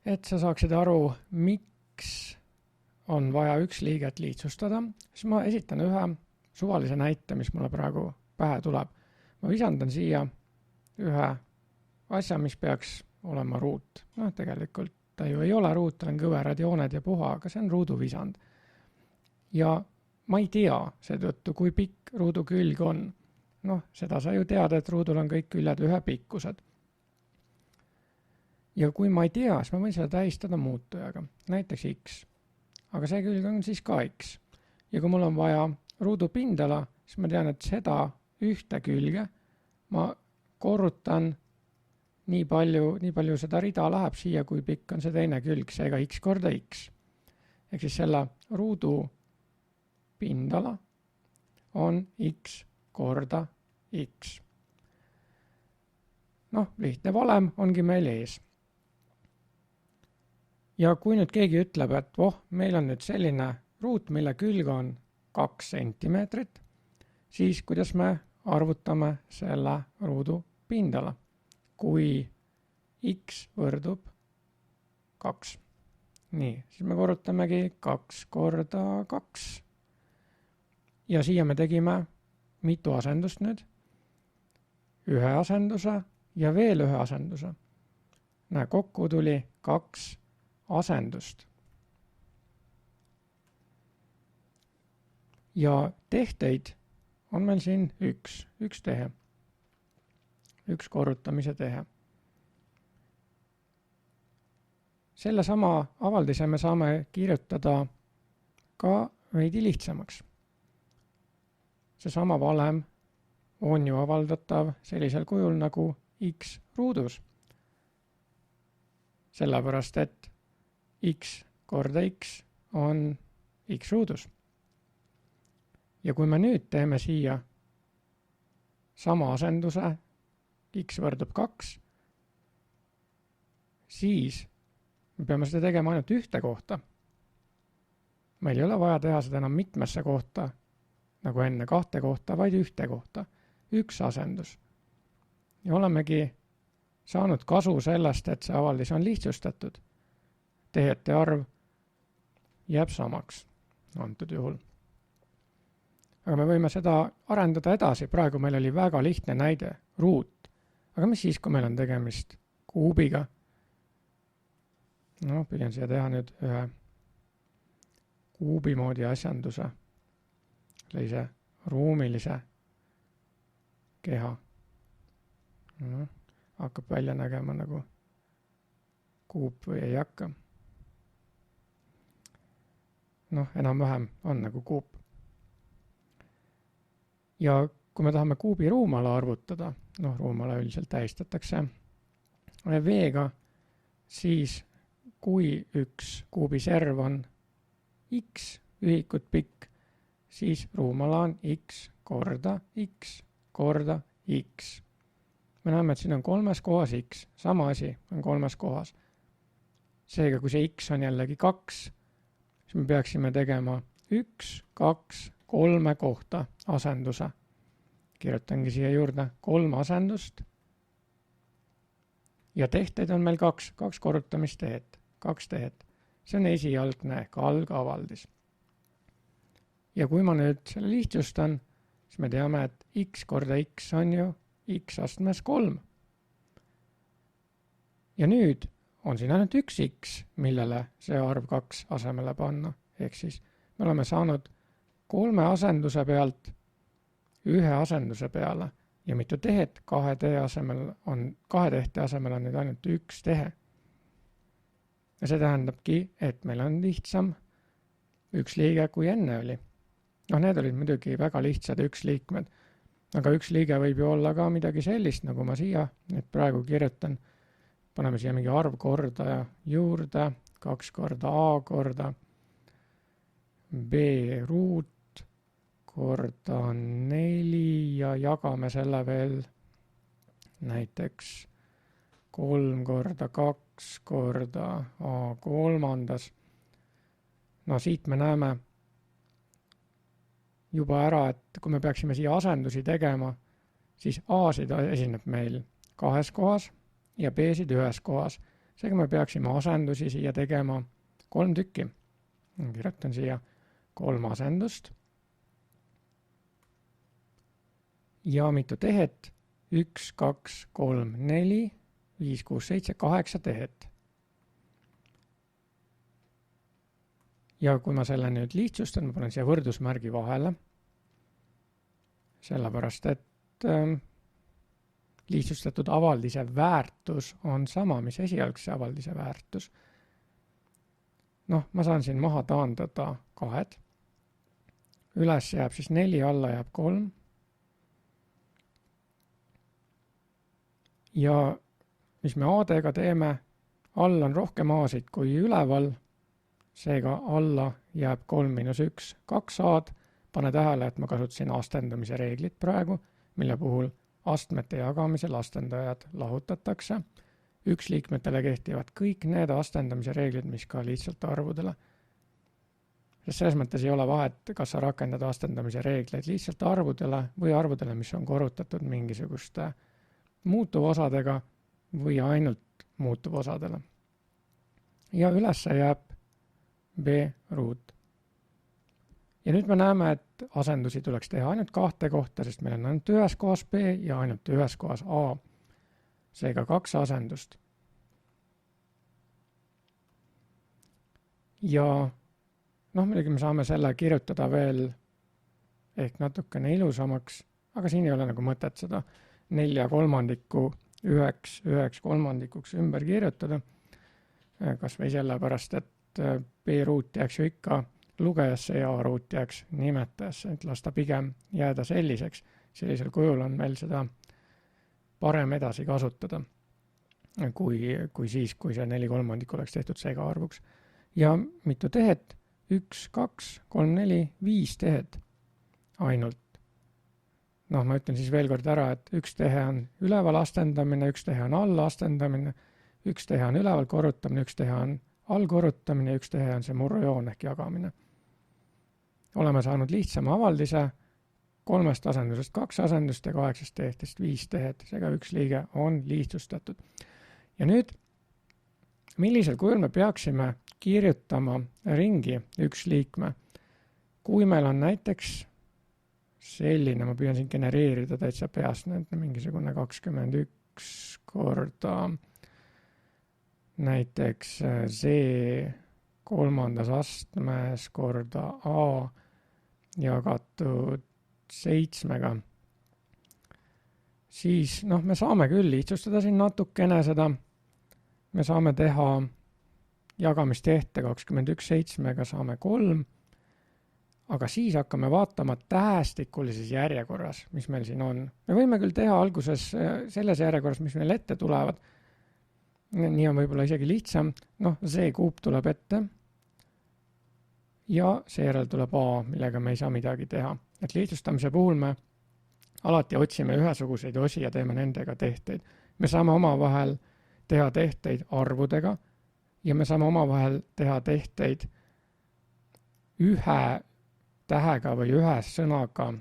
Et sa saaksid aru, miks on vaja üks liiget lihtsustada, siis ma esitan ühe suvalise näite, mis mulle praegu pähe tuleb. Ma visandan siia ühe asja, mis peaks olema ruut. Tegelikult ta ju ei ole ruut, tal on kõverad jooned ja puha, aga see on ruuduvisand. Ja ma ei tea seetõttu, kui pikk ruudu külg on. Seda sa ju tead, et ruudul on kõik küljed ühe pikkused. Ja kui ma ei tea, siis ma võin seda tähistada muutujaga, näiteks X. Aga see külg on siis ka X. Ja kui mul on vaja ruudu pindala, siis ma tean, et seda ühte külge ma korrutan nii palju seda rida läheb siia, kui pikk on see teine külg, seega X korda X. Ehk siis selle ruudu pindala on X korda X. Lihtne valem ongi meil ees. Ja kui nüüd keegi ütleb, et meil on nüüd selline ruut, mille külg on 2 sentimeetrit, siis kuidas me arvutame selle ruudu pindala, kui X võrdub 2. Nii, siis me korrutamegi 2 korda 2. Ja siia me tegime mitu asendust nüüd. Ühe asenduse ja veel ühe asenduse. Kokku tuli 2 asendust. Ja tehteid on meil siin üks tehe. Üks korrutamise tehe. Selle sama avaldise me saame kirjutada ka veidi lihtsamaks. Seesama valem on ju avaldatav sellisel kujul nagu X ruudus. Sellepärast, et X korda X on X ruudus. Ja kui me nüüd teeme siia sama asenduse, X võrdub 2, siis me peame seda tegema ainult ühte kohta. Meil ei ole vaja teha seda enam mitmesse kohta, nagu enne 2 kohta, vaid ühte kohta. Üks asendus. Ja olemegi saanud kasu sellest, et see avaldis on lihtsustatud. Tehete arv jääb samaks antud juhul. Aga me võime seda arendada edasi. Praegu meil oli väga lihtne näide, ruut. Aga mis siis, kui meil on tegemist kuubiga? Püüan siia teha nüüd ühe kuubi moodi asjanduse. Sellise ruumilise keha. Hakkab välja nägema nagu kuup või ei hakka. Enam-vähem on nagu kuup. Ja kui me tahame kuubi ruumala arvutada, ruumala üldiselt tähistatakse V-ga, siis kui üks kuubi serv on X ühikut pikk, siis ruumala on X korda X korda X. Me näeme, et siin on 3 kohas X. Sama asi on 3 kohas. Seega, kui see X on jällegi 2, siis me peaksime tegema 1, 2, 3 kohta asenduse. Kirjutangi siia juurde 3 asendust. Ja tehteid on meil 2 korrutamistehet, 2 tehet. See on esialgne ehk algavaldis. Ja kui ma nüüd selle lihtsustan, siis me teame, et X korda X on ju X astmes 3. Ja nüüd on siin ainult üks X, millele see arv 2 asemele panna. Ehk siis me oleme saanud 3 asenduse pealt ühe asenduse peale ja mitu tehet 2 tehte asemel on nüüd ainult üks tehe. Ja see tähendabki, et meil on lihtsam üks liige kui enne oli. Need olid muidugi väga lihtsad üksliikmed, aga üks liige võib ju olla ka midagi sellist, nagu ma siia nüüd praegu kirjutan. Paneme siia mingi arvkordaja juurde, 2 korda A korda B ruut korda 4 ja jagame selle veel näiteks 3 korda 2 korda A kolmandas. Siit me näeme juba ära, et kui me peaksime siia asendusi tegema, siis A-sid esineb meil 2 kohas ja B-sid 1 kohas. seega me peaksime asendusi siia tegema 3 tükki. Kirjutan siia 3 asendust. Ja mitu tehet? 1, 2, 3, 4, 5, 6, 7, 8 tehet. Ja kui ma selle nüüd lihtsustan, ma panen siia võrdusmärgi vahele, sellepärast et lihtsustatud avaldise väärtus on sama, mis esialgse avaldise väärtus. Noh, ma saan siin maha taandada 2. Üles jääb siis 4, alla jääb 3. Ja mis me A-dega teeme, all on rohkem A-sid kui üleval, seega alla jääb 3 miinus 1, 2 A-d. Pane tähele, et ma kasutasin astendamise reeglit praegu, mille puhul astmete jagamisel astendajad lahutatakse. Üksliikmetele kehtivad kõik need astendamise reeglid, mis ka lihtsalt arvudele. Sest selles mõttes ei ole vahet, kas sa rakendad astendamise reegleid lihtsalt arvudele või arvudele, mis on korrutatud mingisuguste muutuvosadega või ainult muutuvosadele. Ja ülesse jääb B ruut. Ja nüüd me näeme, et asendusi tuleks teha ainult 2 kohta, sest meil on ainult ühes kohas B ja ainult ühes kohas A. Seega 2 asendust. Ja muidugi me saame selle kirjutada veel ehk natukene ilusamaks, aga siin ei ole nagu mõtet seda 4 kolmandikku 1 kolmandikuks ümber kirjutada. Kas või sellepärast, et B ruut jääks ju ikka lugejasse ja A ruut jääks nimetajasse, et lasta pigem jääda selliseks. Sellisel kujul on meil seda parem edasi kasutada, kui siis, kui see 4 kolmandikku oleks tehtud sega arvuks. Ja mitu tehet? 1, 2, 3, 4, 5 tehet ainult. Ma ütlen siis veel kord ära, et 1 tehe on üleval astendamine, 1 tehe on alla astendamine, 1 tehe on üleval korrutamine, 1 tehe on all korrutamine ja 1 tehe on see murrujoon ehk jagamine. Oleme saanud lihtsama avaldise, 3 asendusest 2 asendust ja 8 tehtest 5 tehet, seega 1 liige on lihtsustatud. Ja nüüd, millisel kujul me peaksime kirjutama ringi 1 liikme? Kui meil on näiteks selline, ma püüan siin genereerida täitsa peast, mingisugune 21 korda näiteks Z kolmandas astmes korda A jagatud 7-ga, siis me saame küll lihtsustada siin natukene seda. Me saame teha jagamistehte 21 7-ga, saame 3, aga siis hakkame vaatama tähestikulises järjekorras, mis meil siin on. Me võime küll teha alguses selles järjekorras, mis meil ette tulevad. Nii on võib-olla isegi lihtsam. Z kuup tuleb ette ja seejärel tuleb A, millega me ei saa midagi teha. Et lihtsustamise puhul me alati otsime ühesuguseid osi ja teeme nendega tehteid. Me saame omavahel teha tehteid arvudega ja me saame omavahel teha tehteid ühe tähega või ühe sõnaga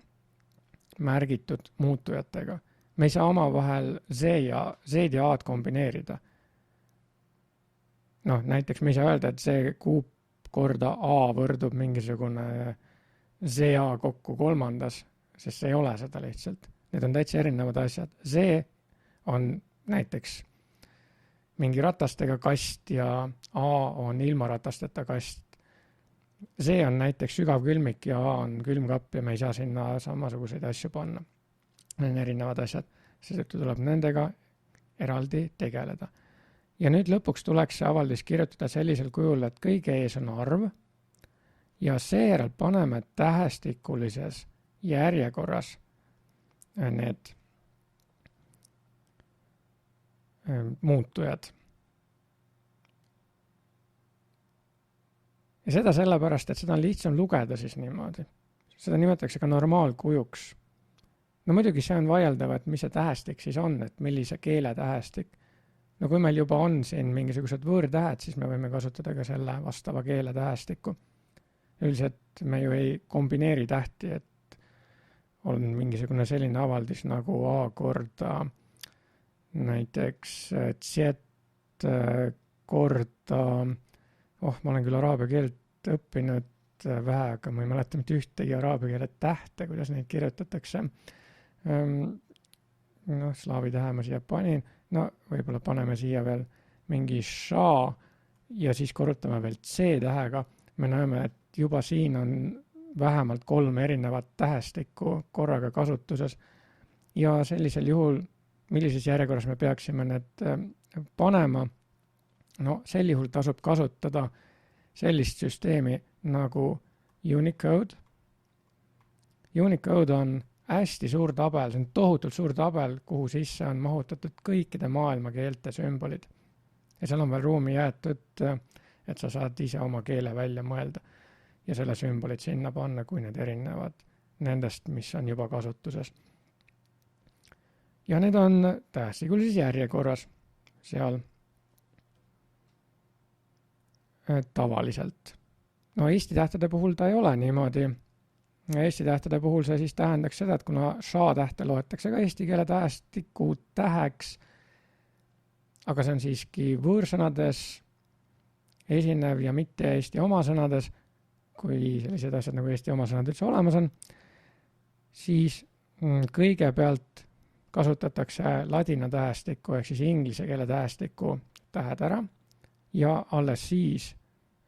märgitud muutujatega. Me ei saa omavahel Z ja A-d kombineerida. Näiteks me ei saa öelda, et Z kuup korda A võrdub mingisugune ZA kokku kolmandas, sest see ei ole seda lihtsalt. Need on täitsa erinevad asjad. Z on näiteks mingi ratastega kast ja A on ilma ratasteta kast. Z on näiteks sügavkülmik ja A on külmkapp ja me ei saa sinna samasuguseid asju panna. Need on erinevad asjad, seetõttu tuleb nendega eraldi tegeleda. Ja nüüd lõpuks tuleks see avaldis kirjutada sellisel kujul, et kõige ees on arv ja seejärel paneme tähestikulises järjekorras need muutujad. Ja seda sellepärast, et seda on lihtsam lugeda siis niimoodi. Seda nimetatakse ka normaalkujuks. Muidugi see on vaieldav, et mis see tähestik siis on, et millise keele tähestik. Kui meil juba on siin mingisugused võõrtähed, siis me võime kasutada ka selle vastava keele tähestikku. Üldiselt me ju ei kombineeri tähti, et on mingisugune selline avaldis nagu A korda näiteks Z korda, ma olen küll araabia keelt õppinud vähe, aga ma ei mäleta mitte ühtegi araabia keele tähte, kuidas neid kirjutatakse. Slaavi tähe ma siia panin, võib-olla paneme siia veel mingi ša ja siis korrutame veel C tähega. Me näeme, et juba siin on vähemalt 3 erinevat tähestikku korraga kasutuses ja sellisel juhul, millises järjekorras me peaksime need panema, sel juhul tasub kasutada sellist süsteemi nagu Unicode. Unicode on hästi suur tabel, see on tohutult suur tabel, kuhu sisse on mahutatud kõikide maailma keelte sümbolid. Ja seal on veel ruumi jäetud, et sa saad ise oma keele välja mõelda ja selle sümbolid sinna panna, kui need erinevad nendest, mis on juba kasutuses. Ja need on tähestikulises järjekorras seal tavaliselt. Eesti tähtede puhul ta ei ole niimoodi. Eesti tähtede puhul see siis tähendaks seda, et kuna ša tähte loetakse ka eesti keele tähestiku täheks, aga see on siiski võõrsõnades esinev ja mitte eesti omasõnades, kui sellised asjad nagu eesti omasõnad üldse olemas on, siis kõigepealt kasutatakse ladina tähestikku ehk siis inglise keele tähestiku tähed ära ja alles siis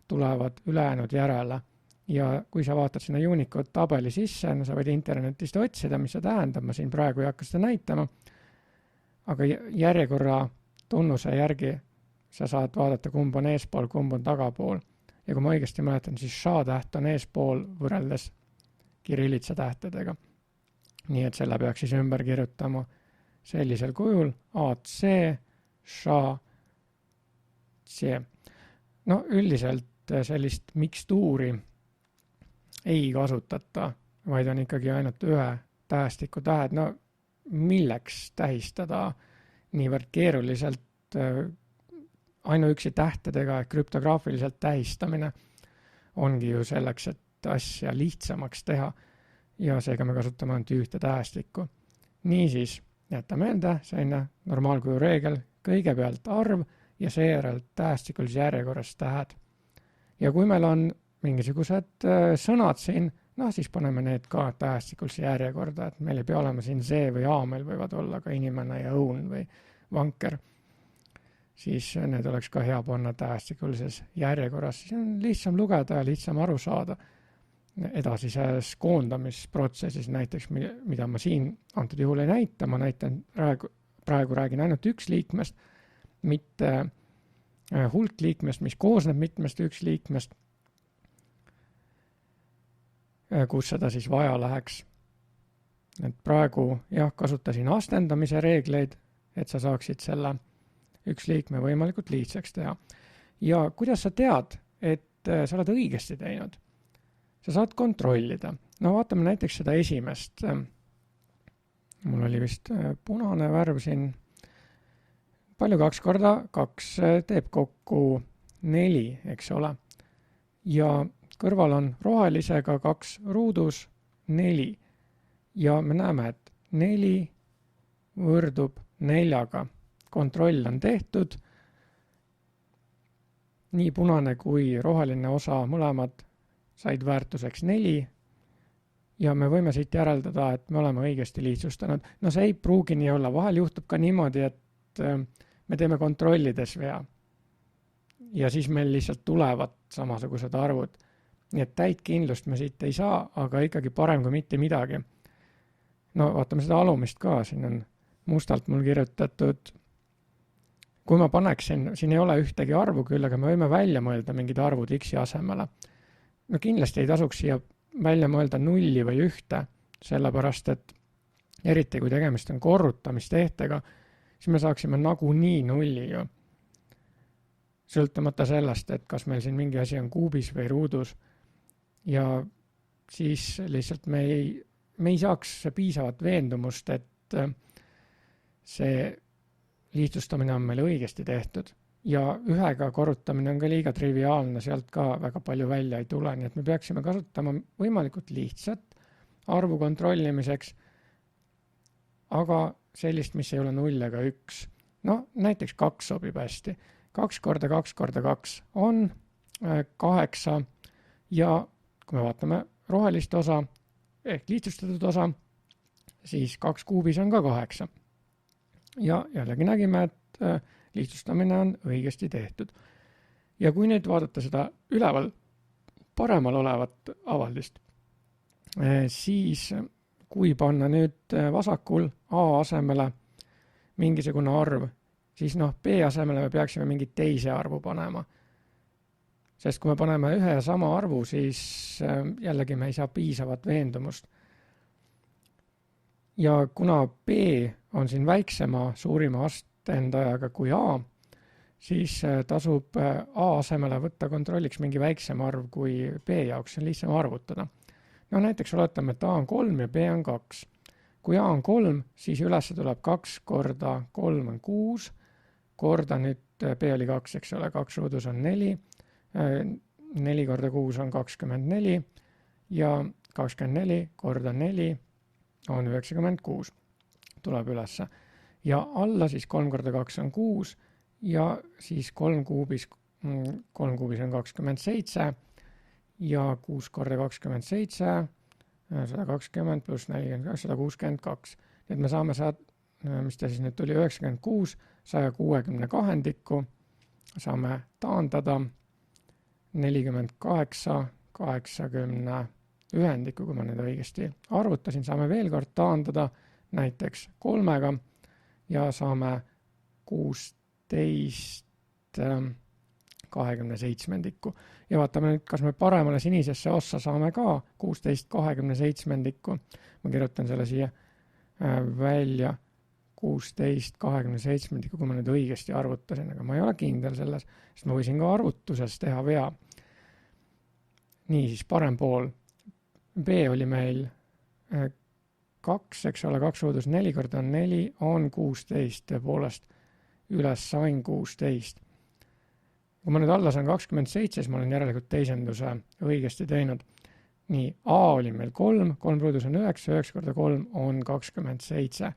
tulevad ülejäänud järele. Ja kui sa vaatad sinna Unicode tabeli sisse, sa võid internetist otsida, mis see tähendab, ma siin praegu ei hakka seda näitama, aga järjekorra tunnuse järgi sa saad vaadata, kumb on eespool, kumb on tagapool. Ja kui ma õigesti mäletan, siis ša täht on eespool võrreldes kirillitsa tähtedega. Nii et selle peaks siis ümber kirjutama sellisel kujul AC, ša, C. Üldiselt sellist mikstuuri ei kasutata, vaid on ikkagi ainult ühe tähestiku tähed. Milleks tähistada niivõrd keeruliselt ainuüksi tähtedega krüptograafiliselt tähistamine ongi ju selleks, et asja lihtsamaks teha ja seega me kasutame ainult ühte tähestikku. Niisiis, jäta meelde, selline normaalkuju reegel, kõigepealt arv ja seejärel tähestikulise järjekorras tähed. Ja kui meil on mingisugused sõnad siin, siis paneme need ka tähestikulise järjekorda, et meil ei pea olema siin Z või A, meil võivad olla ka inimene ja õun või vanker. Siis need oleks ka hea panna tähestikulises järjekorras, siis on lihtsam lugeda ja lihtsam aru saada edasises koondamisprotsessis näiteks, mida ma siin antud juhul ei näita, ma näitan praegu räägin ainult üks liikmest, mitte hulk liikmest, mis koosneb mitmest üks liikmest, kus seda siis vaja läheks. Et praegu kasutasin astendamise reegleid, et sa saaksid selle üks liikme võimalikult lihtsaks teha. Ja kuidas sa tead, et sa oled õigesti teinud? Sa saad kontrollida. Vaatame näiteks seda esimest. Mul oli vist punane värv siin. Palju 2 korda 2 teeb kokku 4, eks ole. Ja kõrval on rohelisega 2 ruudus 4. Ja me näeme, et 4 võrdub 4-ga. Kontroll on tehtud. Nii punane kui roheline osa mõlemad said väärtuseks 4. Ja me võime siit järeldada, et me oleme õigesti lihtsustanud. See ei pruugi nii olla. Vahel juhtub ka niimoodi, et me teeme kontrollides vea. Ja siis meil lihtsalt tulevad samasugused arvud. Nii et täit kindlust me siit ei saa, aga ikkagi parem kui mitte midagi. Vaatame seda alumist ka. Siin on mustalt mul kirjutatud. Kui ma paneksin, siin ei ole ühtegi arvu küll, aga me võime välja mõelda mingid arvud x-i asemele. Kindlasti ei tasuks siia välja mõelda 0 või 1, sellepärast et eriti kui tegemist on korrutamistehtega, siis me saaksime nagunii 0 ju. Sõltumata sellest, et kas meil siin mingi asi on kuubis või ruudus. Ja siis lihtsalt me ei saaks piisavat veendumust, et see lihtsustamine on meil õigesti tehtud. Ja ühega korrutamine on ka liiga triviaalne, sealt ka väga palju välja ei tule, nii et me peaksime kasutama võimalikult lihtsat arvu kontrollimiseks, aga sellist, mis ei ole 0 ega 1. Näiteks 2 sobib hästi. 2 korda 2 korda 2 on 8 ja kui me vaatame rohelist osa ehk lihtsustatud osa, siis 2 kuubis on ka 8. Ja jällegi nägime, et lihtsustamine on õigesti tehtud. Ja kui nüüd vaadata seda üleval paremal olevat avaldist, siis kui panna nüüd vasakul A asemele mingisugune arv, siis B asemele me peaksime mingit teise arvu panema. Sest kui me paneme ühe ja sama arvu, siis jällegi me ei saa piisavat veendumust. Ja kuna B on siin väiksema suurima astendajaga kui A, siis tasub A asemele võtta kontrolliks mingi väiksem arv kui B jaoks, see on lihtsam arvutada. No näiteks oletame, et A on 3 ja B on 2. Kui A on 3, siis üles tuleb 2 korda 3 on 6, korda nüüd B oli 2, eks ole, 2 ruudus on 4, 4 korda 6 on 24 ja 24 korda 4 on 96, tuleb ülesse. Ja alla siis 3 korda 2 on 6 ja siis 3 kuubis on 27 ja 6 korda 27, 120 pluss 42, 162. Nii et me saame mis ta siis nüüd tuli, 96, 162, saame taandada 48, 80 ühendikku, kui ma nüüd õigesti arvutasin, saame veel kord taandada näiteks 3-ga ja saame 16 27. Ja vaatame nüüd, kas me paremale sinisesse ossa saame ka 16 27. Ma kirjutan selle siia välja 16 27, kui ma nüüd õigesti arvutasin, aga ma ei ole kindel selles, sest ma võisin ka arvutuses teha vea. Nii, siis parem pool. B oli meil 2, eks ole, 2 ruudus 4 korda 4 on 16, tõepoolest üles sain 16. Kui ma nüüd alla saan 27, siis ma olen järelikult teisenduse õigesti teinud. Nii, A oli meil 3, 3 ruudus on 9, 9 korda 3 on 27.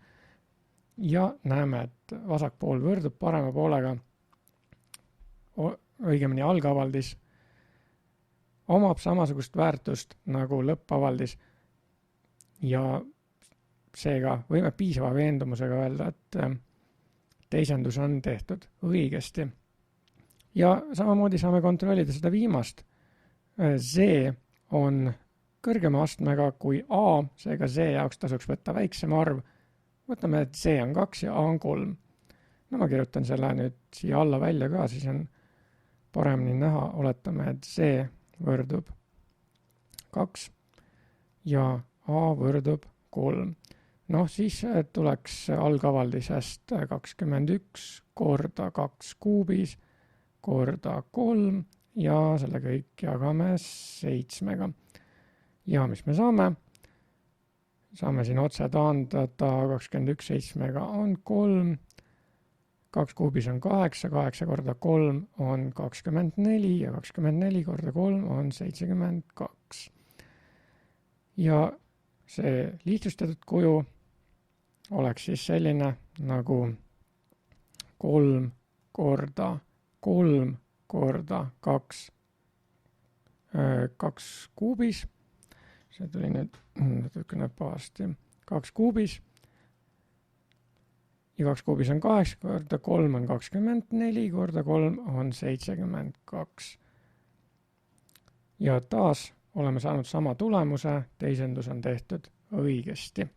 Ja näeme, et vasak pool võrdub parema poolega, õigemini algavaldis, omab samasugust väärtust nagu lõppavaldis ja seega võime piisava veendumusega öelda, et teisendus on tehtud õigesti. Ja samamoodi saame kontrollida seda viimast. Z on kõrgema astmega kui A, seega Z jaoks tasuks võtta väiksem arv. Võtame, et Z on 2 ja A on 3. No ma kirjutan selle nüüd siia alla välja ka, siis on paremini näha. Oletame, et Z võrdub 2 ja A võrdub 3. Noh, siis tuleks algavaldisest 21 korda 2 kuubis korda 3 ja selle kõik jagame 7-ga. Ja mis me saame? Saame siin otse taandada 21 7-ga on 3, 2 kuubis on 8, 8 korda 3 on 24 ja 24 korda 3 on 72. Ja see lihtsustatud kuju oleks siis selline nagu 3 korda 3 korda 2 kuubis. See tuli nüüd natukene pahasti. 2 kuubis ja 2 kuubis on 8 korda 3 on 24 korda 3 on 72. Ja taas oleme saanud sama tulemuse, teisendus on tehtud õigesti.